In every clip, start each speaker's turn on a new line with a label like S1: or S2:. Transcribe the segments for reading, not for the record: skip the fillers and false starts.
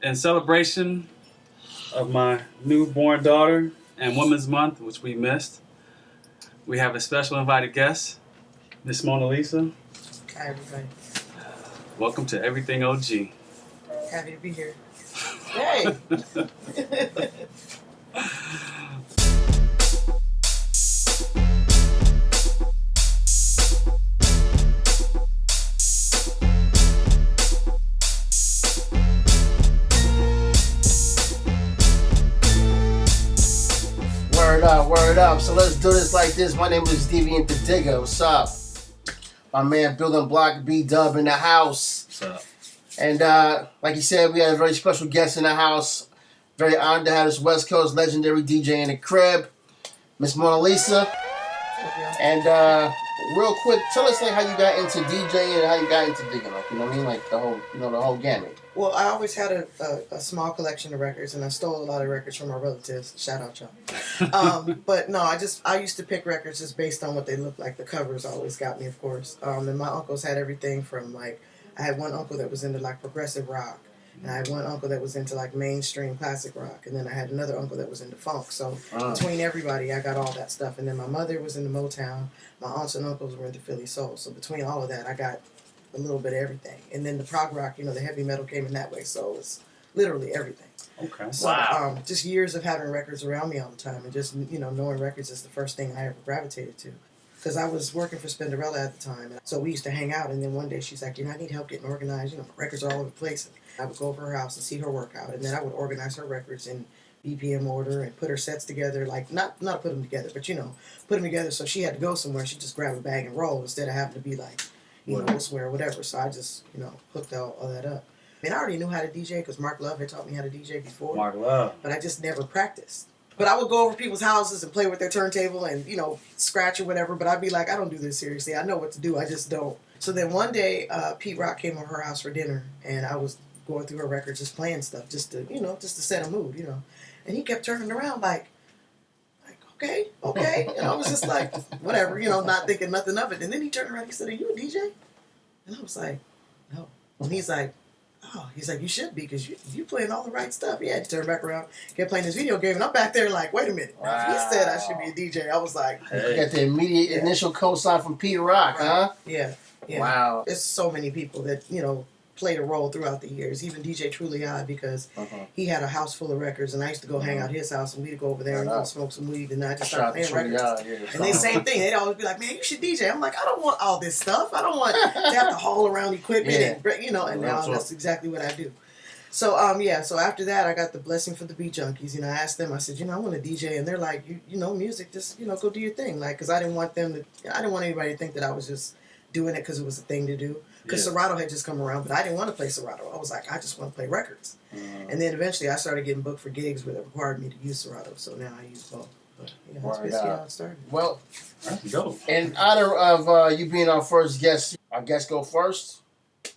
S1: in celebration of my newborn daughter and Women's Month, which we missed, we have a special invited guest, Miss Mona Lisa.
S2: Hi, everybody.
S1: Welcome to Everything OG.
S2: Happy to be here. Hey!
S3: Word up. So let's do this like this. My name is Deviant the Digger. What's up? My man Building Block B-Dub in the house.
S1: What's up?
S3: And like you said, we had a very special guest in the house. Very honored to have this West Coast legendary DJ in the crib, Miss Mona Lisa. And real quick, tell us like how you got into DJing and how you got into digging, like, you know what I mean, like the whole gamut.
S2: Well, I always had a small collection of records, and I stole a lot of records from my relatives. Shout out, y'all. But no, I used to pick records just based on what they looked like. The covers always got me, of course. And my uncles had everything from like, I had one uncle that was into like progressive rock, and I had one uncle that was into like mainstream classic rock, and then I had another uncle that was into funk. So between everybody, I got all that stuff. And then my mother was into Motown. My aunts and uncles were into Philly soul. So between all of that, I got a little bit of everything. And then the prog rock, the heavy metal came in that way. So it was literally everything.
S1: Okay.
S2: So,
S3: wow.
S2: Just years of having records around me all the time, and just, knowing records is the first thing I ever gravitated to. Because I was working for Spinderella at the time. So we used to hang out, and then one day she's like, I need help getting organized. My records are all over the place. And I would go over her house and see her work out, and then I would organize her records in BPM order and put her sets together, like, not put them together, but, put them together so she had to go somewhere. She'd just grab a bag and roll instead of having to be like, elsewhere or whatever. So I just, hooked all that up. I mean, I already knew how to DJ because Mark Love had taught me how to DJ before.
S1: Mark Love.
S2: But I just never practiced. But I would go over people's houses and play with their turntable and, scratch or whatever. But I'd be like, I don't do this seriously. I know what to do. I just don't. So then one day, Pete Rock came over her house for dinner, and I was going through her records, just playing stuff, just to set a mood, And he kept turning around like, okay. And I was just like, whatever, not thinking nothing of it. And then he turned around and he said, are you a DJ? And I was like, no. And he's like, you should be, because you playing all the right stuff. Yeah, he turned back around, kept playing this video game, and I'm back there like, wait a minute. Wow. He said I should be a DJ. I was like,
S3: hey. You got the immediate initial cosign from Pete Rock, right. Huh?
S2: Yeah.
S3: Wow.
S2: There's so many people that, played a role throughout the years. Even DJ Truly Odd, because he had a house full of records, and I used to go hang out at his house, and we'd go over there and smoke some weed, and I just started playing records. And they same thing. They'd always be like, man, you should DJ. I'm like, I don't want all this stuff. I don't want to have to haul around equipment and now that's exactly what I do. So so after that, I got the blessing for the Beat Junkies. I asked them, I said, I want to DJ, and they're like, you know music, just go do your thing, like, because I didn't want anybody to think that I was just doing it because it was a thing to do. Because Serato had just come around, but I didn't want to play Serato. I was like, I just want to play records. And then eventually I started getting booked for gigs where it required me to use Serato. So now I use both. But that's basically how it started.
S3: Well,
S1: let's go.
S3: In honor of you being our first guest, our guest go first.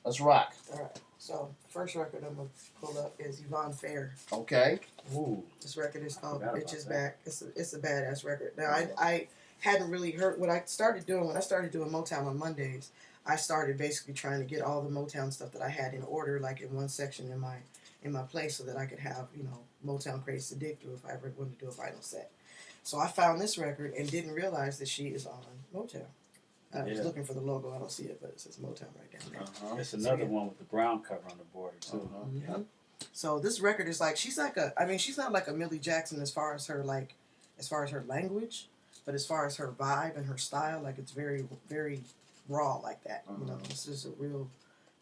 S3: Let's rock.
S2: All right. So first record I'm going to pull up is Yvonne Fair.
S3: Okay.
S1: Ooh.
S2: This record is called Bitch Is Back. It's a badass record. Now, I hadn't really heard what I started doing. When I started doing Motown on Mondays, I started basically trying to get all the Motown stuff that I had in order, like in one section in my place, so that I could have, Motown crates to dig through if I ever wanted to do a vinyl set. So I found this record and didn't realize that she is on Motown. I was looking for the logo. I don't see it, but it says Motown right down there.
S1: It's another one with the brown cover on the border too.
S2: Yeah. So this record is like, she's not like a Millie Jackson as far as her language, but as far as her vibe and her style, like, it's very, very raw like that. This is a real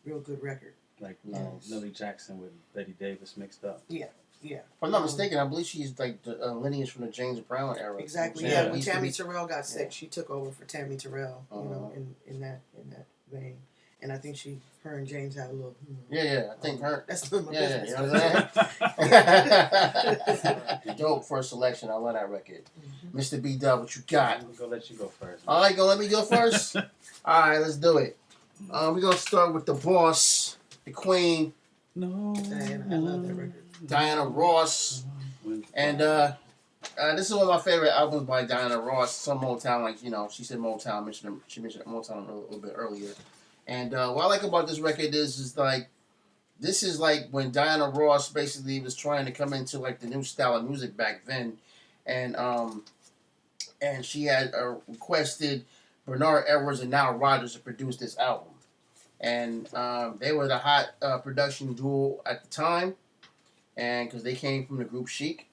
S2: good record.
S1: Like Millie Jackson with Betty Davis mixed up.
S2: Yeah.
S3: If I'm not mistaken, I believe she's like the lineage from the James Brown era.
S2: Exactly. Yeah. When Tammy Terrell got sick, she took over for Tammy Terrell. In that vein. And I think her and James had a little.
S3: I think her.
S2: That's my business.
S3: You know what I'm saying? Dope first selection. I love that record. Mr. B-Dub, what you got?
S1: I'm gonna let you go first.
S3: All right, let me go first. All right, let's do it. We're gonna start with the boss, the queen.
S1: No.
S2: Diana, I love that record.
S3: Diana Ross. And this is one of my favorite albums by Diana Ross. Some Motown, like, she said Motown. She mentioned Motown a little bit earlier. And what I like about this record is like, this is like when Diana Ross basically was trying to come into like the new style of music back then, and she had requested Bernard Edwards and Nile Rodgers to produce this album, and they were the hot production duo at the time, and because they came from the group Chic,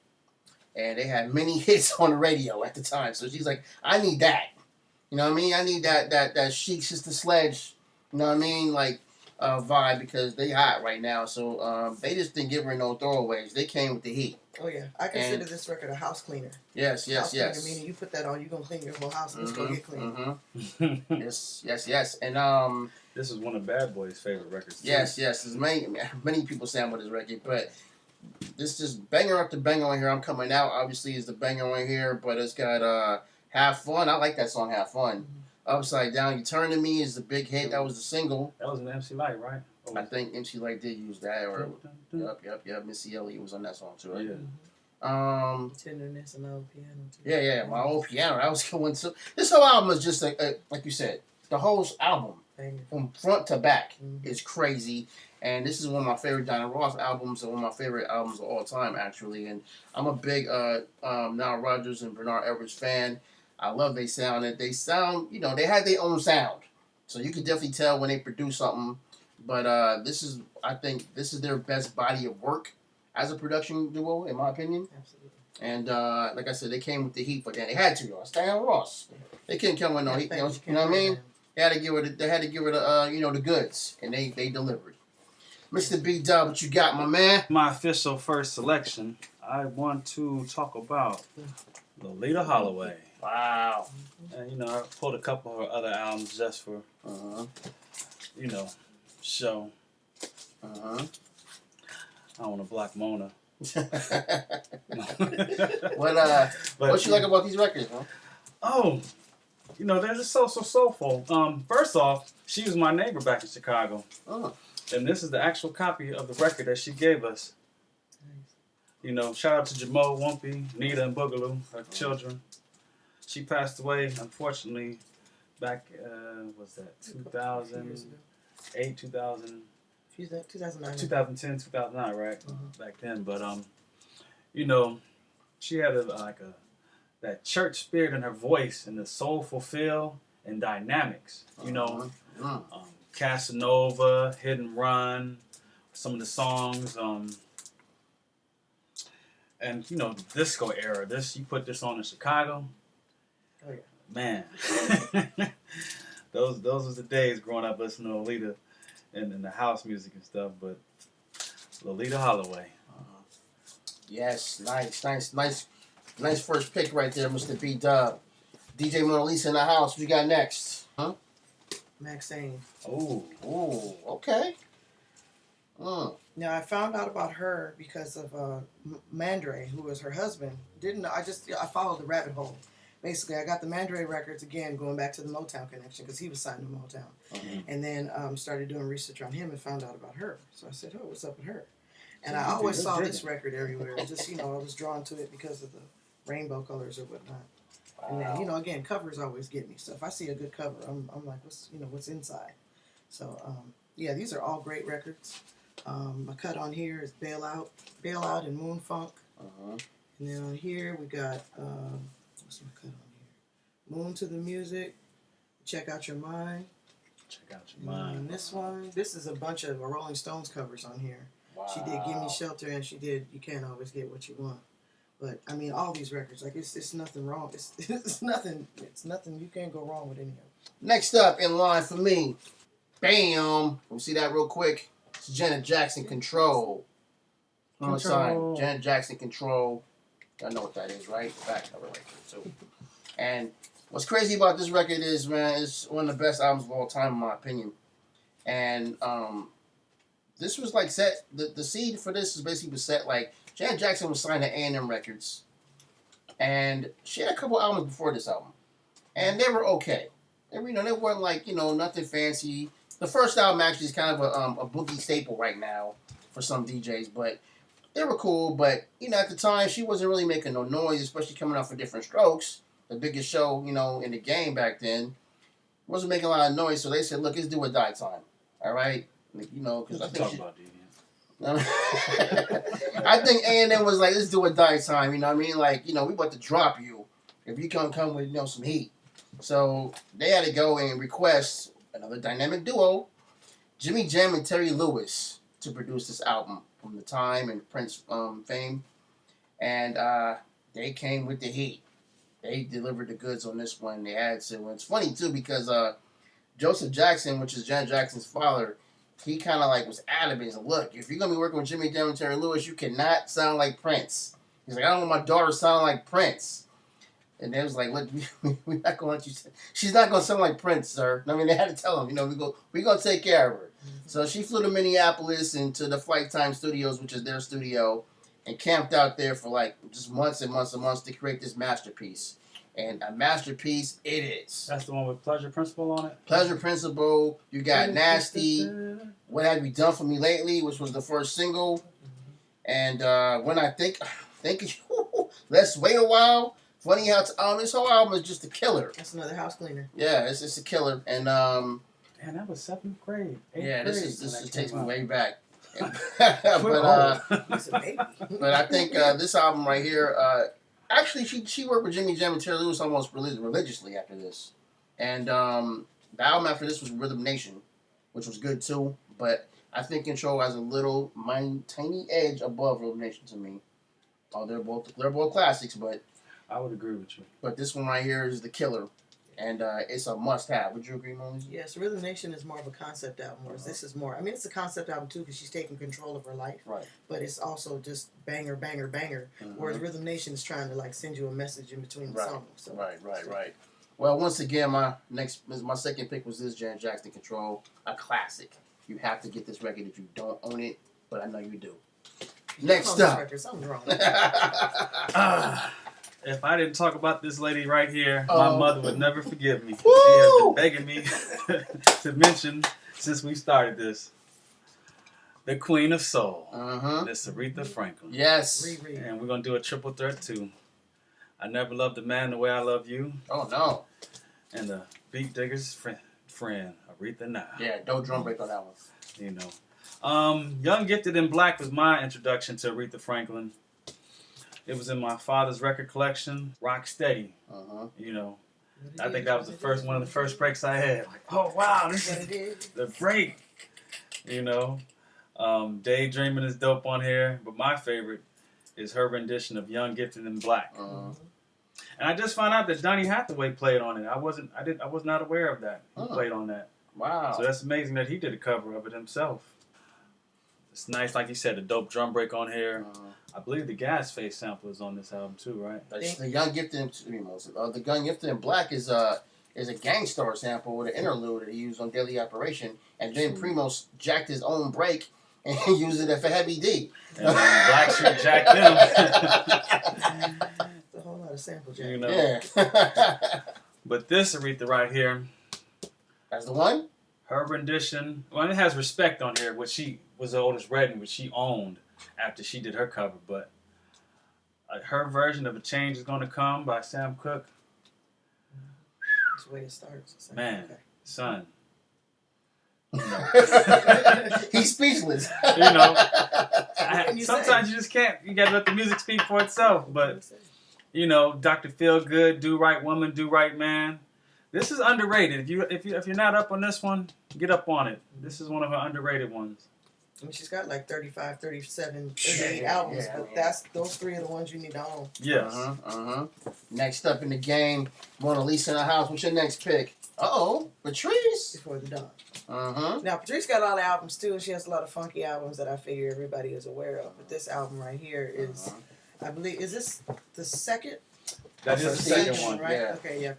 S3: and they had many hits on the radio at the time. So she's like, I need that. You know what I mean? I need that Chic Sister Sledge. You know what I mean? Like vibe, because they hot right now. So they just didn't give her no throwaways. They came with the heat.
S2: Oh yeah, I consider this record a house cleaner.
S3: Yes.
S2: Cleaner, meaning you put that on, you're gonna clean your whole house and it's gonna get clean.
S3: Yes. And
S1: this is one of Bad Boy's favorite records. Too.
S3: Yes. There's many people sample this record, but this just banger after banger on here. I'm Coming Out obviously is the banger on here, but it's got Have Fun. I like that song, Have Fun. Mm-hmm. Upside Down, You Turn to Me is the big hit. That was the single.
S1: That was an MC Light, right?
S3: I think MC Light did use that. Or yep. Missy Elliott was on that song too. Right?
S1: Yeah.
S2: Tenderness and old piano too.
S3: Yeah. My old piano. That was going to. This whole album is just like you said. The whole album from front to back is crazy. And this is one of my favorite Diana Ross albums, and one of my favorite albums of all time, actually. And I'm a big Nile Rodgers and Bernard Edwards fan. I love they sound. They sound, they had their own sound. So you can definitely tell when they produce something. But I think this is their best body of work as a production duo, in my opinion.
S2: Absolutely.
S3: And like I said, they came with the heat, but then they had to, though. It's Diana Ross. They couldn't come with no heat. You know what I mean? They had to give her the goods, and they delivered. Mr. B-Dub, what you got, my man?
S1: My official first selection, I want to talk about Lolita Holloway.
S3: Wow.
S1: And, I pulled a couple of her other albums just for, show. I don't want to block Mona.
S3: What you like about these records, huh?
S1: Oh, they're just so soulful. First off, she was my neighbor back in Chicago.
S3: Oh.
S1: And this is the actual copy of the record that she gave us. Nice. Shout out to Jamo, Wumpy, Nita, and Boogaloo, her children. She passed away, unfortunately, back, 2008, 2000...
S2: She's 2009.
S1: 2010, 2009, right? Back then. But, she had that church spirit in her voice and the soulful feel and dynamics, Casanova, Hit and Run, some of the songs, and disco era. You put this on in Chicago.
S2: Oh yeah.
S1: Man, those was the days growing up listening to Lolita and the house music and stuff. But Lolita Holloway.
S3: Yes, nice first pick right there, Mr. B-Dub. DJ Mona Lisa in the house. What you got next? Huh?
S2: Maxine.
S3: Oh, okay.
S2: Now I found out about her because of Mandre, who was her husband. I followed the rabbit hole. Basically, I got the Mandre records again, going back to the Motown connection because he was signed to Motown, and then started doing research on him and found out about her. So I said, "Oh, what's up with her?" And I always saw this record everywhere. Just I was drawn to it because of the rainbow colors or whatnot. Wow. And then again, covers always get me. So if I see a good cover, I'm like, what's inside? So these are all great records. My cut on here is Bailout, and Moon Funk. And then on here we got what's my cut on here? Moon to the Music. Check Out Your Mind. And this one, this is a bunch of Rolling Stones covers on here. Wow. She did Give Me Shelter, and she did You Can't Always Get What You Want. But I mean, all these records, like it's nothing wrong. It's nothing. You can't go wrong with any of them.
S3: Next up in line for me, bam. We'll see that real quick. It's Janet Jackson, Control. Janet Jackson, Control. I know what that is, right? Back cover right there too. And what's crazy about this record is, man, it's one of the best albums of all time, in my opinion. And this was like set. The seed for this is basically set like Janet Jackson was signed to A&M Records, and she had a couple albums before this album, and they were okay. They weren't like nothing fancy. The first album actually is kind of a boogie staple right now for some DJs, but they were cool. But at the time she wasn't really making no noise, especially coming off of Different Strokes, the biggest show in the game back then. Wasn't making a lot of noise, so they said, "Look, let's do a Die Time." All right, because I think I think A&M was like, let's do a die time. You know what I mean? Like, you know, we about to drop you if you come with, you know, some heat. So they had to go and request another dynamic duo, Jimmy Jam and Terry Lewis, to produce this album from the time and Prince fame. And they came with the heat. They delivered the goods on this one. They had to. And it's funny, too, because Joseph Jackson, which is Janet Jackson's father, he kind of like was adamant. He's like, look, if you're going to be working with Jimmy Jam and Terry Lewis, you cannot sound like Prince. He's like, I don't want my daughter sounding like Prince. And they was like, look, we're not going to let you say. She's not going to sound like Prince, sir. I mean, they had to tell him, you know, we're going to take care of her. Mm-hmm. So she flew to Minneapolis and to the Flight Time Studios, which is their studio, and camped out there for like just months and months and months to create this masterpiece. And a masterpiece it is.
S1: That's the one with Pleasure Principle on it?
S3: Pleasure Principle. You got Nasty. What Have You Done For Me Lately, which was the first single. And When I Think Let's Wait a While. Funny how this whole album is just a killer.
S2: That's another house cleaner.
S3: Yeah, it's just a killer. And
S1: man, that was 7th grade.
S3: Yeah, this just takes me way back.
S2: But
S3: I think this album right here, actually she worked with Jimmy Jam and Terry Lewis almost religiously after this. And the album after this was Rhythm Nation, which was good too. But I think Control has a little tiny edge above Rhythm Nation to me. Oh, they're both classics, but
S1: I would agree with you.
S3: But this one right here is the killer. And it's a must-have. Would you agree, Molly?
S2: Yes, Rhythm Nation is more of a concept album, whereas this is more... I mean, it's a concept album, too, because she's taking control of her life.
S3: Right.
S2: But it's also just banger, banger, banger. Mm-hmm. Whereas Rhythm Nation is trying to, like, send you a message in between the songs. So.
S3: Right. Well, once again, my second pick was this Janet Jackson Control, a classic. You have to get this record if you don't own it, but I know you do. Next up.
S2: Something's wrong.
S1: If I didn't talk about this lady right here, my mother would never forgive me.
S3: Woo!
S1: She has been begging me to mention since we started this. The Queen of Soul, Miss Aretha Franklin.
S3: Yes.
S1: And we're going to do a triple threat too. I Never Loved a Man the Way I Love You.
S3: Oh, no.
S1: And the Beat Digger's friend, Aretha Now.
S3: Yeah, no drum break on that one.
S1: You know. Young, Gifted, and Black was my introduction to Aretha Franklin. It was in my father's record collection, Rock Steady. You know, I think that was one of the first breaks I had. Like, oh wow, this is the break. You know, Daydreaming is dope on here, but my favorite is her rendition of Young, Gifted, and Black. And I just found out that Donny Hathaway played on it. I was not aware of that. He played on that.
S3: Wow.
S1: So that's amazing that he did a cover of it himself. It's nice, like you said, a dope drum break on here. I believe the Gas Face sample is on this album too, right?
S3: The Young Gifted and Black is a Gangstar sample with an interlude that he used on Daily Operation, and then Primo jacked his own break and he used it for Heavy D.
S1: And then Black Sheep jacked them.
S2: It's a whole lot of sample jack.
S1: You know.
S3: Yeah.
S1: But this Aretha right here,
S3: that's the one.
S1: Her rendition. Well, it has Respect on here, which she was the oldest Redding, which she owned after she did her cover, but her version of A Change Is Gonna Come by Sam Cooke.
S2: That's the way it starts.
S1: Man, son. You know.
S3: He's speechless.
S1: You know, sometimes you just can't. You gotta let the music speak for itself. But you know, Dr. Feelgood, Do Right Woman, Do Right Man. This is underrated. If you're not up on this one, get up on it. This is one of her underrated ones.
S2: I mean, she's got like 35, 37, 38 albums, but those three are the ones you need to own.
S1: Yes.
S3: Next up in the game, Mona Lisa in the house. What's your next pick? Patrice.
S2: Before the Dawn. Now, Patrice got a lot of albums too, and she has a lot of funky albums that I figure everybody is aware of. But this album right here is, I believe, is this the second?
S1: That is the second one,
S2: right?
S3: Yeah.
S2: Okay, yeah.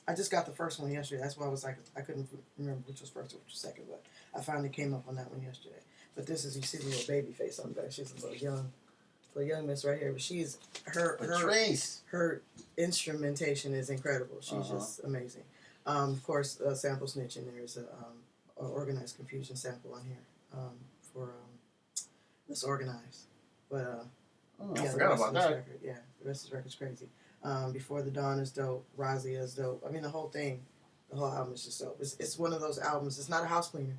S2: I just got the first one yesterday. That's why I was like, I couldn't remember which was first or which was second, but I finally came up on that one yesterday. But this is, you see the little baby face on there. She's a little young miss right here. But she's her instrumentation is incredible. She's just amazing. Of course, sample snitching. There's a Organized Confusion sample on here for Disorganized. But
S3: I forgot about that.
S2: Record, yeah, the rest of the record's crazy. Before the Dawn is dope. Razia is dope. I mean, the whole thing, the whole album is just dope. It's one of those albums. It's not a house cleaner.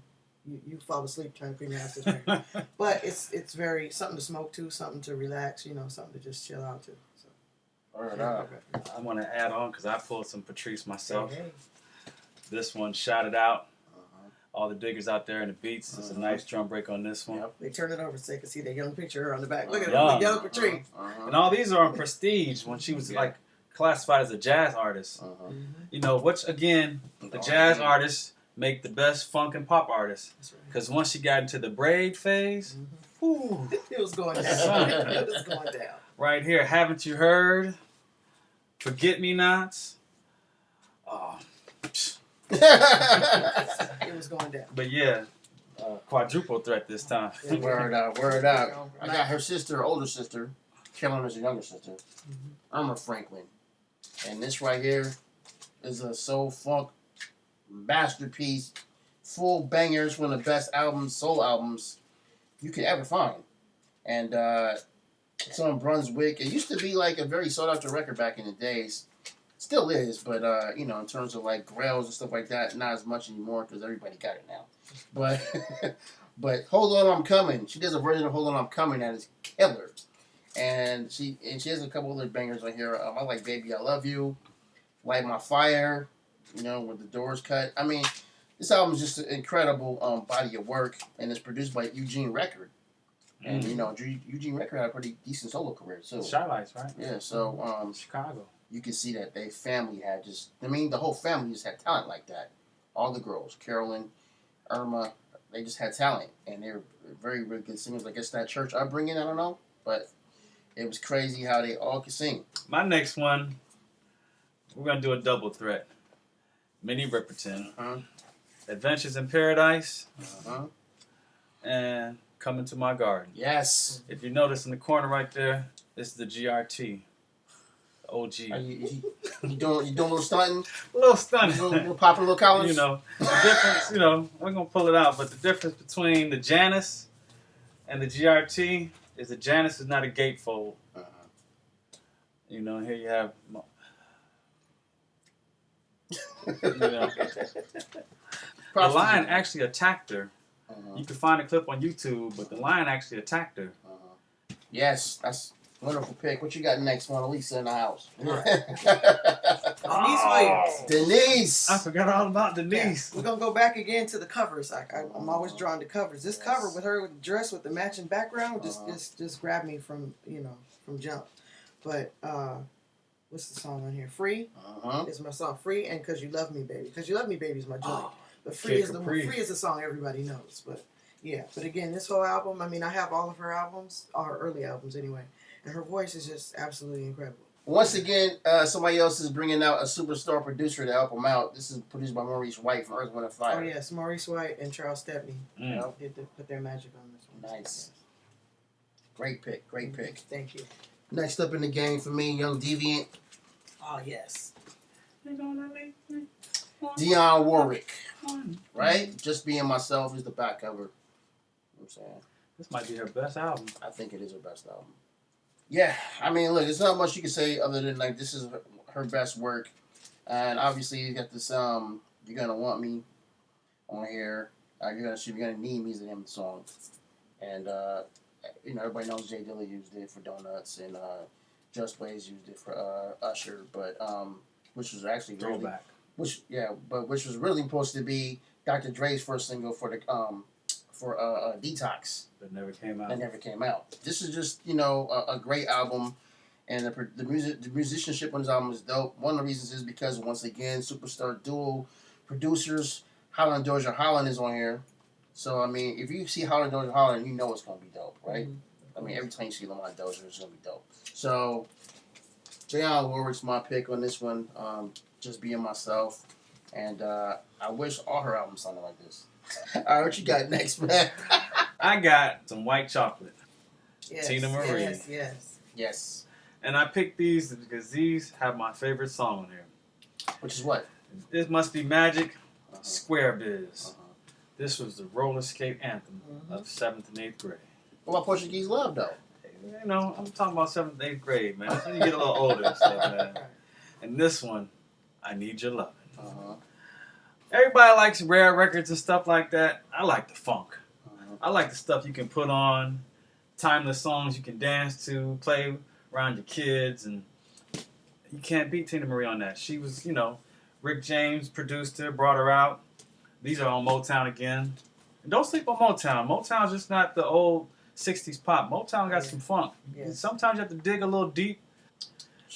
S2: you fall asleep trying to clean your house this record. But it's very something to smoke to, something to relax, something to just chill out to. So.
S1: I want to add on because I pulled some Patrice myself.
S2: Hey.
S1: This one, Shout It Out. All the diggers out there in the beats. There's a nice drum break on this one.
S2: Yep. They turn it over so they can see that young picture of her on the back. Look at
S1: Young.
S2: her, young Patrice.
S1: And all these are on Prestige when she was like classified as a jazz artist. Which again, the jazz artists make the best funk and pop artists. Because once she got into the braid phase, whew,
S2: it was going down. It was going down.
S1: Right here, Haven't You Heard? Forget Me Nots. Oh.
S2: It was going down.
S1: But yeah, quadruple threat this time.
S3: Word out, word out. I got her sister, older sister. Carolyn is her younger sister. Irma Franklin. And this right here is a soul funk masterpiece. Full bangers, one of the best albums, soul albums you could ever find. And it's on Brunswick. It used to be like a very sought after record back in the days. Still is, but in terms of like grails and stuff like that, not as much anymore because everybody got it now. But but Hold On I'm Coming. She does a version of Hold On I'm Coming that is killer. And she has a couple other bangers on here. I like Baby I Love You, Light My Fire, with the doors cut. I mean, this album is just an incredible body of work, and it's produced by Eugene Record. And Eugene Record had a pretty decent solo career too.
S1: Shy Lights, right?
S3: Yeah, so
S1: Chicago.
S3: You can see that they family had the whole family just had talent like that. All the girls, Carolyn, Irma, they just had talent. And they were very, very good singers. I guess that church upbringing, I don't know. But it was crazy how they all could sing.
S1: My next one, we're going to do a double threat. Minnie Riperton. Adventures in Paradise. And Come Into My Garden.
S3: Yes.
S1: If you notice in the corner right there, this is the GRT. OG.
S3: You doing a little stunting?
S1: A little stunning.
S3: Little popping, little collars?
S1: The difference, we're going to pull it out, but the difference between the Janus and the GRT is the Janus is not a gatefold. Here you have... the lion actually attacked her. You can find a clip on YouTube, but the lion actually attacked her.
S3: Yes, that's... Wonderful pick. What you got next, Mona Lisa in the house?
S2: Denise Williams.
S3: Denise.
S1: I forgot all about Denise.
S2: Yeah. We're going to go back again to the covers. I'm always drawn to covers. This cover with her dress with the matching background just grabbed me from jump. But what's the song on here? Free is my song. Free and Cause You Love Me Baby. Cause You Love Me Baby is my joint. But Free is the song everybody knows. But yeah, but again, this whole album, I mean, I have all of her albums, all her early albums anyway. And her voice is just absolutely incredible.
S3: Once again, somebody else is bringing out a superstar producer to help them out. This is produced by Maurice White from Earth, Wind & Fire.
S2: Oh, yes. Maurice White and Charles Stepney did put their magic on this one.
S3: Nice. Yes. Great pick. Great pick.
S2: Thank you.
S3: Next up in the game for me, Young Deviant.
S2: Oh, yes.
S3: Dionne Warwick. Right? Just Being Myself is the back cover. You know what I'm saying?
S1: This might be her best album.
S3: I think it is her best album. Yeah, I mean, look, there's not much you can say other than, like, this is her best work. And obviously, you got this, You're Gonna Want Me on here. You're Gonna Need Me is the name of the song. And, everybody knows Jay Dilla used it for Donuts, and Just Blaze used it for Usher, but, which was actually
S1: throwback.
S3: Which was really supposed to be Dr. Dre's first single for the, Detox.
S1: That never came out.
S3: That never came out. This is just, a great album, and the musicianship on this album is dope. One of the reasons is because, once again, superstar duo producers, Holland Doja Holland is on here. So, I mean, if you see Holland Doja Holland, you know it's going to be dope, right? I mean, every time you see Lamont Doja, it's going to be dope. So, Dionne Warwick's my pick on this one, Just Being Myself, and I wish all her albums sounded like this. All right, what you got next, man?
S1: I got some White Chocolate.
S2: Yes,
S1: Tina Marie.
S2: Yes.
S1: And I picked these because these have my favorite song on here.
S3: Which is what?
S1: It Must Be Magic, Square Biz. This was the roller skate anthem of 7th and 8th grade.
S3: What about Portuguese Love, though?
S1: I'm talking about 7th and 8th grade, man. That's when you get a little older and stuff, man. And this one, I Need Your Lovin'. everybody likes rare records and stuff like that. I like the funk. I like the stuff you can put on, timeless songs you can dance to, play around your kids, and you can't beat Tina Marie on that. She was, Rick James produced her, brought her out. These are on Motown again. And don't sleep on Motown. Motown's just not the old 60s pop. Motown got some funk.
S2: Yeah.
S1: Sometimes you have to dig a little deep.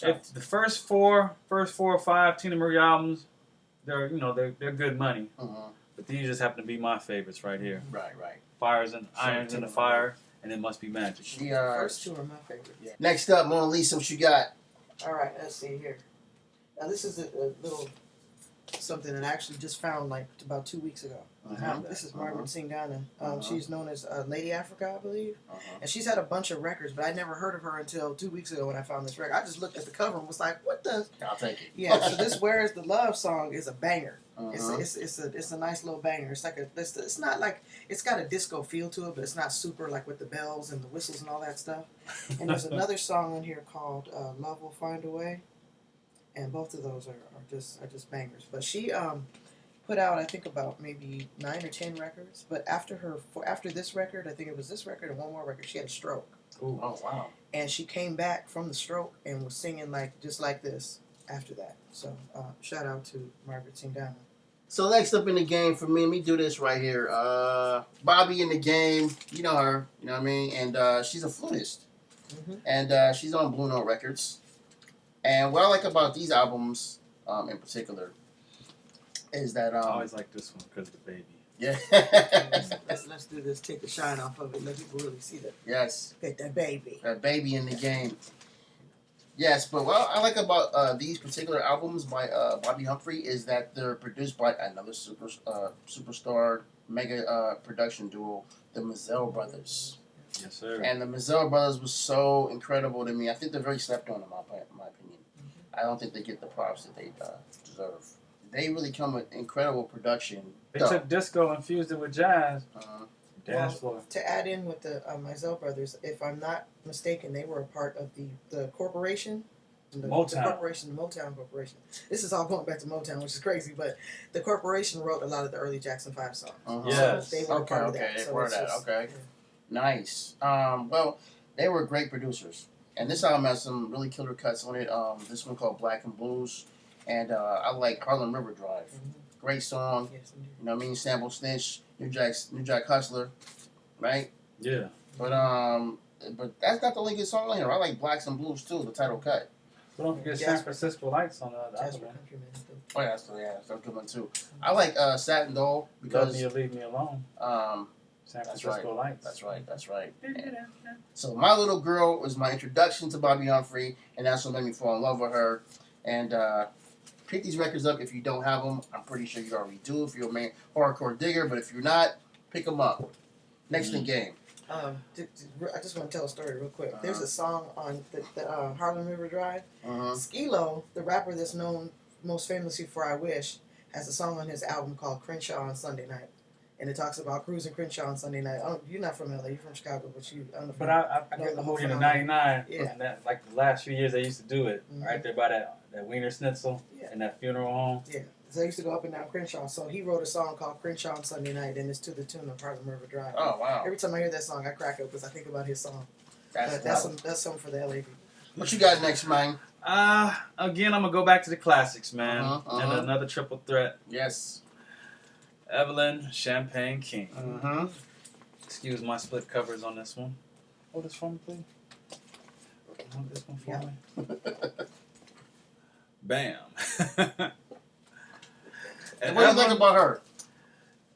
S1: If the first four or five Tina Marie albums, they're good money. But these just happen to be my favorites right here.
S3: Right.
S1: Fires and Irons in the Fire, and It Must Be Magic.
S2: The first two are my favorites.
S3: Yeah. Next up, Mona Lisa, what you got?
S2: All right, let's see here. Now this is a little something that I actually just found like about 2 weeks ago. This is Margaret Singana. She's known as Lady Africa, I believe. And she's had a bunch of records, but I never heard of her until 2 weeks ago when I found this record. I just looked at the cover and was like, what the?
S3: I'll take it.
S2: Yeah, so this Where Is the Love song is a banger. It's a nice little banger. It's like it's not like, it's got a disco feel to it, but it's not super like with the bells and the whistles and all that stuff. And there's another song on here called Love Will Find a Way. And both of those are just bangers. But she put out, I think, about maybe 9 or 10 records. But after this record, I think it was this record and one more record, she had a stroke.
S3: Ooh. Oh, wow.
S2: And she came back from the stroke and was singing just like this after that. So shout out to Margaret Singana.
S3: So next up in the game for me, let me do this right here. Bobby in the Game, you know her, you know what I mean? And she's a flutist. And she's on Blue Note Records. And what I like about these albums, in particular, is that
S1: I always like this one because of the baby.
S3: Yeah.
S2: let's do this. Take the shine off of it. Let people really see that.
S3: Yes.
S2: Get that baby.
S3: That baby in the game. Yes, but what I like about these particular albums by Bobby Humphrey is that they're produced by another superstar mega production duo, the Mazzell Brothers.
S1: Yes, sir.
S3: And the Mazzell Brothers was so incredible to me. I think they're very slept on in my opinion. I don't think they get the props that they deserve. They really come with incredible production.
S1: They took disco and fused it with jazz. Dance floor.
S2: To add in with the Mazzell Brothers, if I'm not mistaken, they were a part of the corporation.
S1: Motown.
S2: The Motown Corporation. This is all going back to Motown, which is crazy, but the corporation wrote a lot of the early Jackson 5 songs.
S1: Yes.
S2: So they were part of that.
S3: They
S2: So
S3: were that. Okay. Yeah. Nice. Well, they were great producers. And this album has some really killer cuts on it. This one called Black and Blues. And I like Harlem River Drive. Great song.
S2: Yes,
S3: you know what I mean? Sample Snitch, New Jack Hustler, right?
S1: Yeah.
S3: But that's not the only good song on here. I like Blacks and Blues too, the title cut.
S1: But don't forget San Francisco Lights on the other one.
S3: Oh yeah, that's a good one too. I like Satin Doll because
S1: Love Me or Leave Me Alone. San Francisco Lights.
S3: That's right. So My Little Girl was my introduction to Bobby Humphrey, and that's what made me fall in love with her. And pick these records up if you don't have them. I'm pretty sure you already do if you're a hardcore digger, but if you're not, pick them up. Next in game.
S2: I just want to tell a story real quick. There's a song on the Harlem River Drive. Skee-Lo, the rapper that's known most famously for I Wish, has a song on his album called Crenshaw on Sunday Night. And it talks about cruising Crenshaw on Sunday night. You're not from LA, you're from Chicago, but you.
S1: But I got the movie in '99.
S2: Yeah.
S1: And that, like the last few years, they used to do it right there by that Wiener Schnitzel and that funeral home.
S2: Yeah. So I used to go up and down Crenshaw. So he wrote a song called Crenshaw on Sunday Night, and it's to the tune of Harlem River Drive.
S3: Oh wow!
S2: Every time I hear that song, I crack up because I think about his song. That's something for the LA people.
S3: What you got next, man?
S1: Again, I'm gonna go back to the classics, man. And another triple threat.
S3: Yes.
S1: Evelyn Champagne King. Excuse my split covers on this one. Hold this for me, please. Hold this one for me. Bam.
S3: And what do you think about her?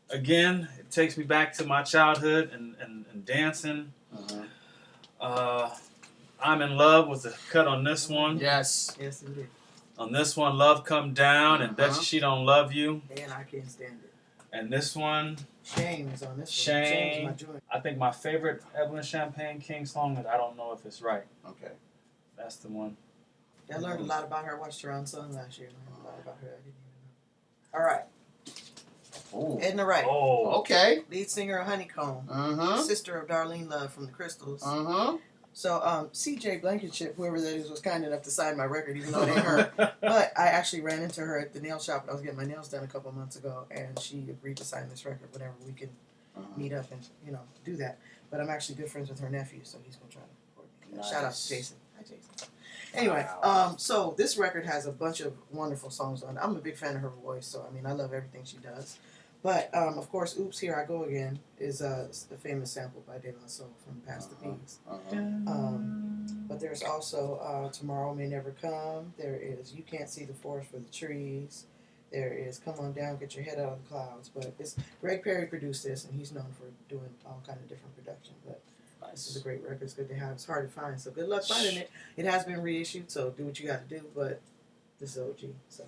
S1: Again, it takes me back to my childhood and dancing. I'm in Love was a cut on this one.
S3: Yes.
S2: Yes, indeed.
S1: On this one, Love Come Down and Bet You She Don't Love You.
S2: And I Can't Stand It.
S1: And this one,
S2: Shame is on this
S1: Shame.
S2: one. Shame is my joint.
S1: I think my favorite Evelyn Champagne King song is I Don't Know If It's Right.
S3: Okay.
S1: That's the one.
S2: I learned a lot about her. I watched her on Sun last year. I learned a lot about her. I didn't even know. All right.
S3: Ooh.
S2: Edna Wright.
S3: Oh. Okay.
S2: Lead singer of Honeycomb. Sister of Darlene Love from the Crystals. So CJ Blankenship, whoever that is, was kind enough to sign my record, even though it ain't her. But I actually ran into her at the nail shop when I was getting my nails done a couple of months ago, and she agreed to sign this record whenever we can meet up and do that. But I'm actually good friends with her nephew, so he's gonna try to coordinate. Nice. Shout out to Jason. Hi, Jason. Anyway, so this record has a bunch of wonderful songs on it. I'm a big fan of her voice, so I mean I love everything she does. But of course, "Oops, Here I Go Again" is the famous sample by De La Soul from "Past the Peas." But there's also "Tomorrow May Never Come." There is "You Can't See the Forest for the Trees." There is "Come On Down, Get Your Head Out of the Clouds." But Greg Perry produced this, and he's known for doing all kind of different production. But this is a great record. It's good to have. It's hard to find, so good luck finding it. It has been reissued, so do what you got to do. But this is OG, so.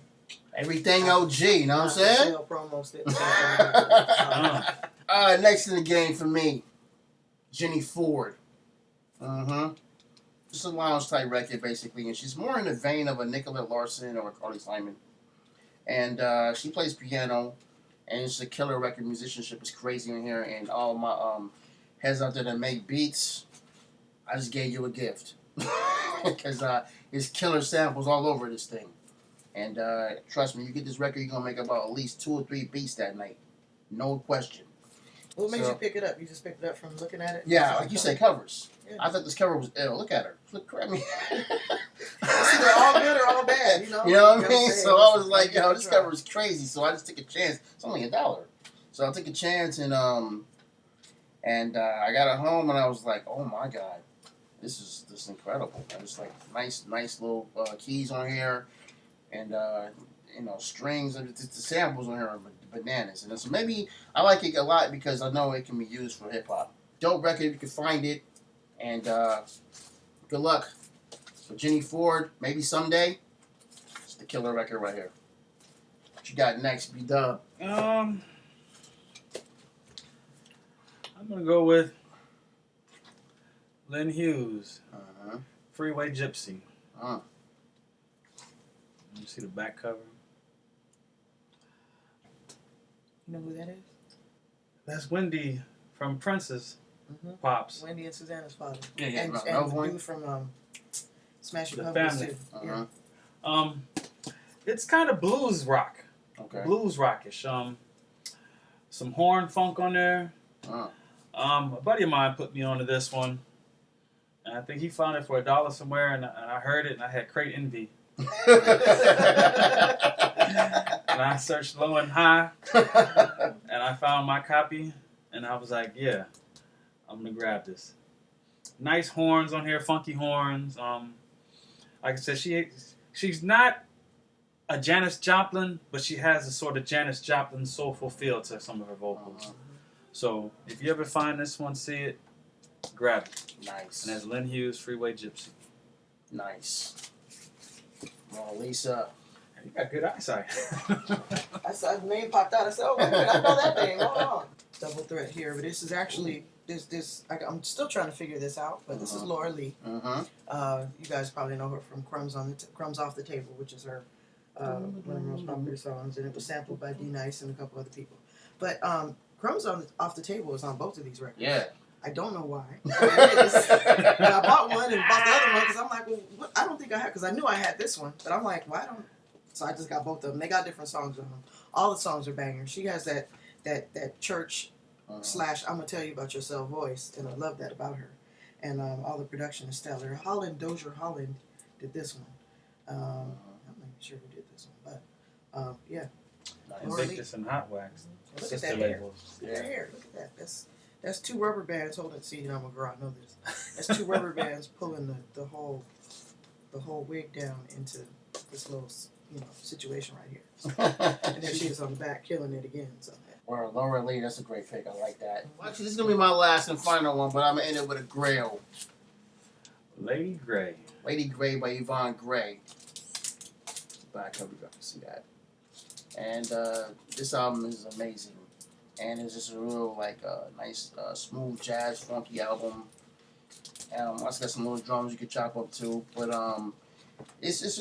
S3: Everything OG, you know what I'm saying? Next in the game for me, Jenny Ford. It's a lounge type record basically, and she's more in the vein of a Nicolette Larson or a Carly Simon. And she plays piano, and it's a killer record. Musicianship is crazy in here, and all my heads out there that make beats, I just gave you a gift because it's killer samples all over this thing. And trust me, you get this record, you're going to make about at least 2 or 3 beats that night. No question.
S2: What makes you pick it up? You just picked it up from looking at it?
S3: Yeah, like you say, covers. Yeah. I thought this cover was ill. Look at her. Look, I mean,
S2: it's either all good or all bad, you know?
S3: You know what I mean? So I was like, yo, this cover is crazy. So I just took a chance. It's only $1. So I took a chance and I got it home and I was like, oh my God, this is incredible. And it's like nice little keys on here. And strings and the samples on here are bananas. And so maybe I like it a lot because I know it can be used for hip hop. Dope record, you can find it. And good luck with Jenny Ford. Maybe someday. It's the killer record right here. What you got next, B-Dub?
S1: I'm gonna go with Lynn Hughes. Freeway Gypsy. You see the back cover?
S2: You know who that is?
S1: That's Wendy from Prince's Pops.
S2: Wendy and Susanna's father.
S3: Yeah.
S2: And the dude from Smashing Pumpkins too.
S1: Yeah. It's kind of blues rock.
S3: Okay.
S1: Blues rockish. Some horn funk on there. A buddy of mine put me onto this one. And I think he found it for $1 somewhere, and I heard it, and I had crate envy. And I searched low and high, and I found my copy, and I was like, yeah, I'm gonna grab this. Nice horns on here, funky horns. Like I said, she's not a Janis Joplin, but she has a sort of Janis Joplin soulful feel to some of her vocals. So if you ever find this one, see it, grab it.
S3: Nice.
S1: And that's Lynn Hughes, Freeway Gypsy.
S3: Nice. Well, Lisa.
S1: You got good eyesight.
S2: I saw the name popped out. I said, oh, wait a minute, I know that name. Hold on. Double threat here, but this is actually, I'm still trying to figure this out, but this is Laura Lee. You guys probably know her from Crumbs Off the Table, which is her one of her most popular songs, and it was sampled by D Nice and a couple other people. But Crumbs Off the Table is on both of these records.
S3: Yeah.
S2: I don't know why. It is. And I bought one and bought the other one because I'm like, well, what? I don't think I had, because I knew I had this one, but I'm like, why don't? So I just got both of them. They got different songs on them. All the songs are bangers. She has that church slash I'm gonna tell you about yourself voice, and I love that about her. And all the production is stellar. Dozier Holland did this one. I'm not even sure who did this one, but yeah.
S1: And Victus and Hot Wax.
S2: Look at that hair. Look at that hair. Look at that. That's 2 rubber bands holding. See, I'm a girl. I know this. That's 2 rubber bands pulling the whole wig down into this little situation right here. And then she is on the back killing it again. So.
S3: Well, Laura Lee, that's a great pick. I like that. Well, actually, this is gonna be my last and final one, but I'm gonna end it with a Grail.
S1: Lady Grey.
S3: Lady Grey by Yvonne Gray. Back cover, you can see that. And this album is amazing. And it's just a real, nice, smooth jazz, funky album. Also got some little drums you can chop up to. But it's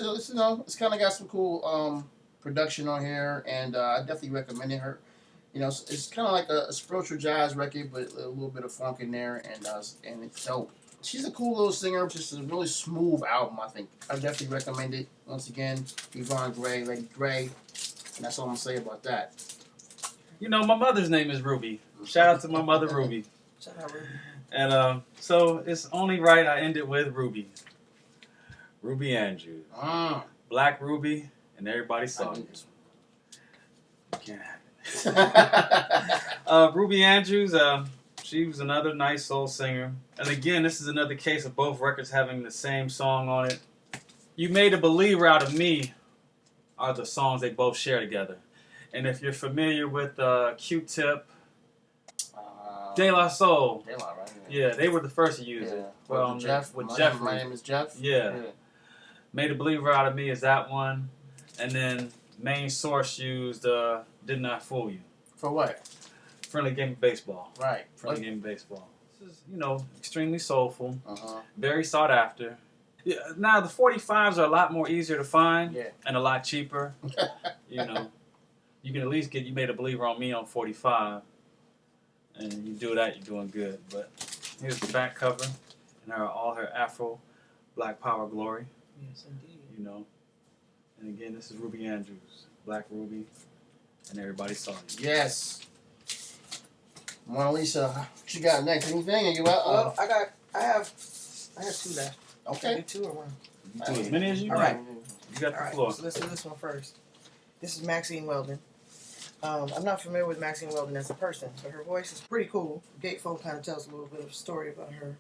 S3: kind of got some cool production on here. And I definitely recommend it. It's kind of like a spiritual jazz record, but a little bit of funk in there. And it's dope. She's a cool little singer. Just a really smooth album, I think. I definitely recommend it. Once again, Yvonne Gray, Lady Gray. And that's all I'm going to say about that.
S1: You know, my mother's name is Ruby. Shout out to my mother, Ruby.
S2: Shout out, Ruby.
S1: And so it's only right I end it with Ruby. Ruby Andrews. Black Ruby, and everybody saw it. Can't have it. Ruby Andrews, she was another nice soul singer. And again, this is another case of both records having the same song on it. You Made a Believer Out of Me are the songs they both share together. And if you're familiar with Q-Tip, De La Soul.
S3: De La, right?
S1: Yeah, they were the first to use it.
S3: Well,
S1: Jeff,
S3: with
S1: Jeffrey.
S3: My Name is Jeff.
S1: Yeah. Made a Believer Out of Me is that one. And then Main Source used Didn't I Fool You?
S3: For what?
S1: Friendly Game of Baseball.
S3: Right.
S1: Friendly Game of Baseball. This is, extremely soulful. Very sought after. Yeah, now, the 45s are a lot more easier to find and a lot cheaper. You can at least get You Made a Believer on Me on 45. And you do that, you're doing good. But here's the back cover. And all her Afro Black Power glory.
S2: Yes, indeed.
S1: And again, this is Ruby Andrews. Black Ruby. And everybody saw it.
S3: Yes. Mona Lisa, what you got next? Anything? Are you out?
S2: Well, I have 2 left.
S3: Okay.
S2: 2 or 1?
S1: You do as many as you
S2: All
S1: want.
S2: right.
S1: You got the floor.
S2: So let's do this one first. This is Maxine Weldon. I'm not familiar with Maxine Weldon as a person, but her voice is pretty cool. Gatefold kind of tells a little bit of a story about her,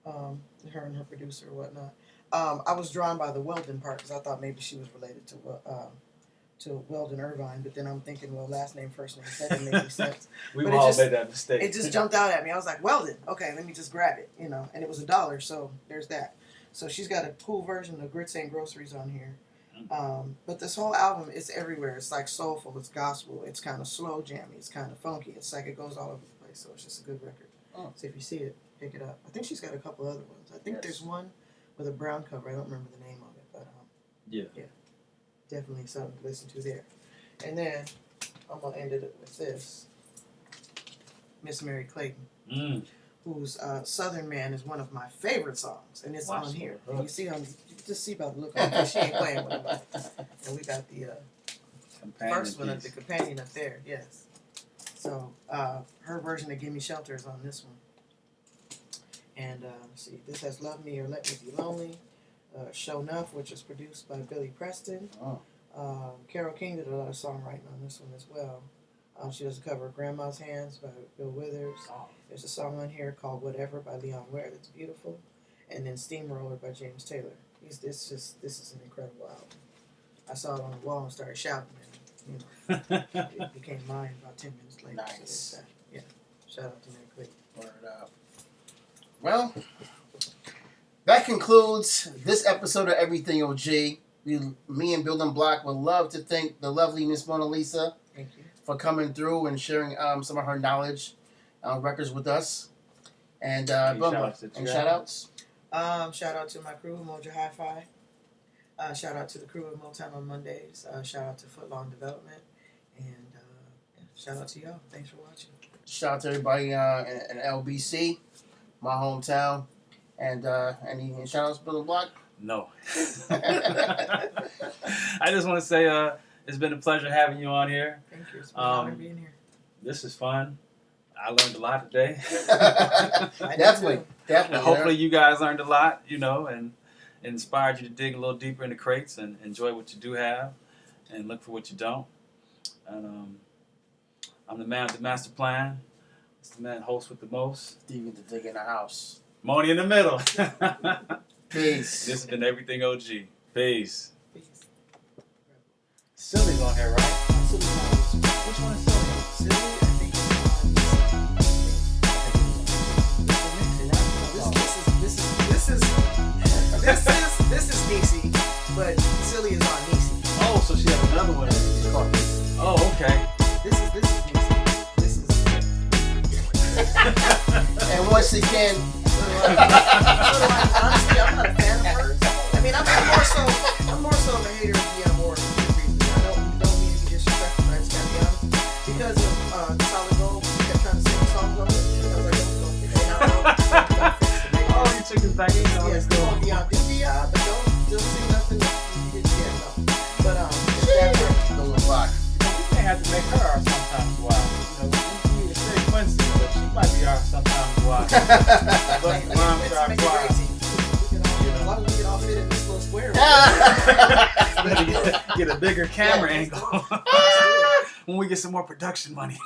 S2: her and her producer or whatnot. I was drawn by the Weldon part because I thought maybe she was related to Weldon Irvine, but then I'm thinking, well, last name, first name, that didn't make any sense.
S1: We've all made that mistake.
S2: It just jumped out at me. I was like, Weldon, okay, let me just grab it, and it was $1, so there's that. So she's got a cool version of Grits and Groceries on here. But this whole album is everywhere. It's like soulful, it's gospel, it's kind of slow jammy, it's kind of funky. It's like it goes all over the place, so it's just a good record. So if you see it, pick it up. I think she's got a couple other ones. I think there's one with a brown cover. I don't remember the name of it, but yeah, definitely something to listen to there. And then I'm gonna end it with this, Miss Mary Clayton, whose Southern Man is one of my favorite songs, and it's on here. And you see you just see by the look on her, she ain't playing with nobody. And we got the first one, the companion up there, yes. So her version of Gimme Shelter is on this one. And let's see, this has Love Me or Let Me Be Lonely, Show Enough, which is produced by Billy Preston. Carole King did a lot of songwriting on this one as well. She does a cover of Grandma's Hands by Bill Withers. There's a song on here called Whatever by Leon Ware that's beautiful. And then Steamroller by James Taylor. This is an incredible album. I saw it on the wall and started shouting, and it became mine about 10 minutes later.
S3: Nice.
S2: So shout out to Mary Clayton.
S3: Word up. Well, that concludes this episode of Everything OG. Me and Building Block would love to thank the lovely Miss Mona Lisa.
S2: Thank you.
S3: For coming through and sharing some of her knowledge records with us. And shout outs.
S2: Shout out to my crew, Mojo Hi-Fi. Shout out to the crew of Motown on Mondays. Shout out to Footlong Development. And shout out to y'all. Thanks for watching.
S3: Shout out to everybody in LBC, my hometown. And any shout outs to Building Block?
S1: No. I just want to say it's been a pleasure having you on here.
S2: Thank you. It's been an honor being here.
S1: This is fun. I learned a lot today.
S3: Definitely.
S1: And hopefully you guys learned a lot, and inspired you to dig a little deeper into crates and enjoy what you do have and look for what you don't. And I'm the man with the master plan. It's the man host with the most.
S3: Stevie the dig in the house.
S1: Moni in the middle.
S3: Peace.
S1: This has been Everything OG. Peace. Silly's on here, right? Which one is Silly? Silly, I think
S2: This is Niecy, but Silly is on Niecy.
S1: Oh, so she has another one. Oh, okay.
S2: This is Niecy. This is.
S3: And once again.
S2: Honestly, I'm not a fan of hers. I mean, I'm more so of a hater of Dionne Warwick for good reason. I don't mean to be disrespectful, but I just gotta be honest. Because of Solid Gold, she kept trying to sing songs over it. I was like, don't fix it. Oh
S1: took us back in.
S2: Yes, go on beyond DVI, but don't see nothing yet, no. But
S3: rock.
S1: We may have to make her our sometimes wild. We need to say Quincy, but she might be our sometimes wild. But moms are wild.
S2: As long as we get all fit in this little square.
S1: Get a bigger camera angle when we get some more production money.